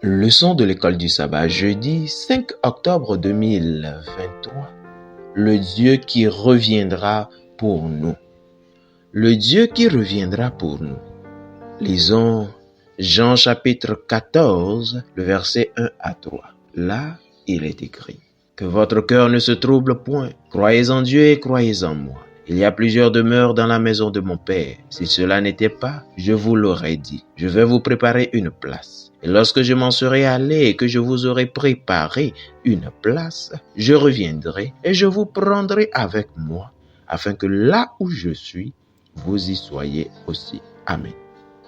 Leçon de l'école du sabbat, jeudi 5 octobre 2023. Le Dieu qui reviendra pour nous. Le Dieu qui reviendra pour nous. Lisons Jean chapitre 14, le verset 1 à 3. Là, il est écrit: Que votre cœur ne se trouble point. Croyez en Dieu et croyez en moi. Il y a plusieurs demeures dans la maison de mon Père. Si cela n'était pas, je vous l'aurais dit. Je vais vous préparer une place. Et lorsque je m'en serai allé et que je vous aurai préparé une place, je reviendrai et je vous prendrai avec moi, afin que là où je suis, vous y soyez aussi. Amen.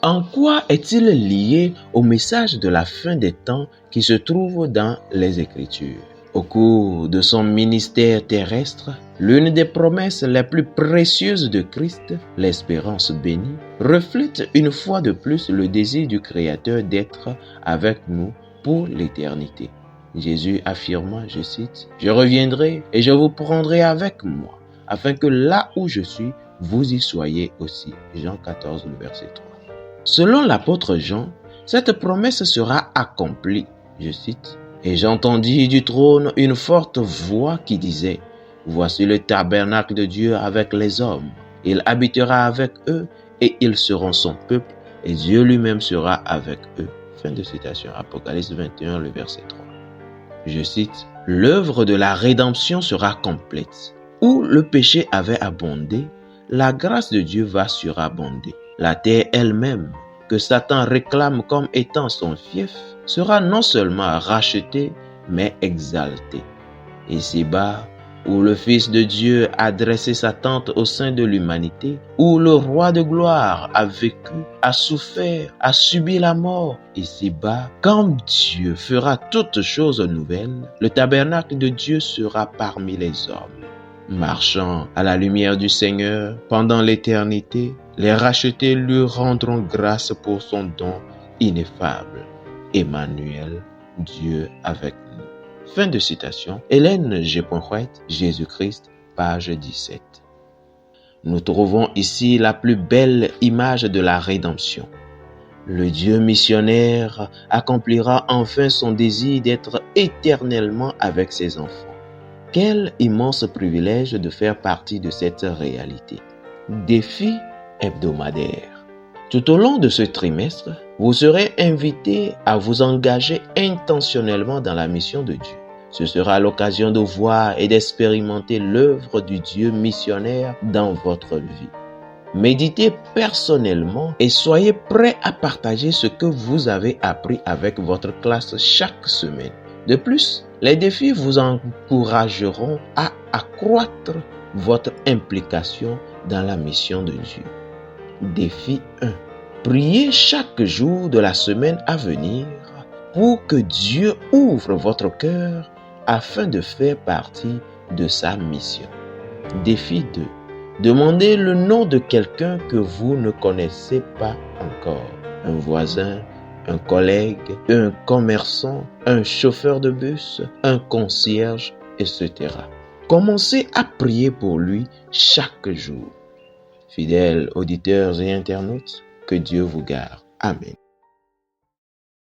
En quoi est-il lié au message de la fin des temps qui se trouve dans les Écritures? Au cours de son ministère terrestre, l'une des promesses les plus précieuses de Christ, l'espérance bénie, reflète une fois de plus le désir du Créateur d'être avec nous pour l'éternité. Jésus affirma, je cite, « Je reviendrai et je vous prendrai avec moi, afin que là où je suis, vous y soyez aussi. » Jean 14, le verset 3. Selon l'apôtre Jean, cette promesse sera accomplie, je cite, « Et j'entendis du trône une forte voix qui disait, Voici le tabernacle de Dieu avec les hommes. Il habitera avec eux et ils seront son peuple et Dieu lui-même sera avec eux. » Fin de citation, Apocalypse 21, le verset 3. Je cite, « L'œuvre de la rédemption sera complète. Où le péché avait abondé, la grâce de Dieu va surabonder. La terre elle-même, que Satan réclame comme étant son fief, sera non seulement rachetée, mais exaltée. Ici-bas, où le Fils de Dieu a dressé sa tente au sein de l'humanité, où le Roi de gloire a vécu, a souffert, a subi la mort, ici-bas, quand Dieu fera toutes choses nouvelles, le tabernacle de Dieu sera parmi les hommes. Marchant à la lumière du Seigneur pendant l'éternité, les rachetés lui rendront grâce pour son don ineffable. Emmanuel, Dieu avec nous. Fin de citation. Hélène G. White, Jésus-Christ, page 17. Nous trouvons ici la plus belle image de la rédemption. Le Dieu missionnaire accomplira enfin son désir d'être éternellement avec ses enfants. Quel immense privilège de faire partie de cette réalité. Défi hebdomadaire. Tout au long de ce trimestre, vous serez invité à vous engager intentionnellement dans la mission de Dieu. Ce sera l'occasion de voir et d'expérimenter l'œuvre du Dieu missionnaire dans votre vie. Méditez personnellement et soyez prêts à partager ce que vous avez appris avec votre classe chaque semaine. De plus, les défis vous encourageront à accroître votre implication dans la mission de Dieu. Défi 1. Priez chaque jour de la semaine à venir pour que Dieu ouvre votre cœur afin de faire partie de sa mission. Défi 2. Demandez le nom de quelqu'un que vous ne connaissez pas encore. Un voisin, un collègue, un commerçant, un chauffeur de bus, un concierge, etc. Commencez à prier pour lui chaque jour. Fidèles auditeurs et internautes, que Dieu vous garde. Amen.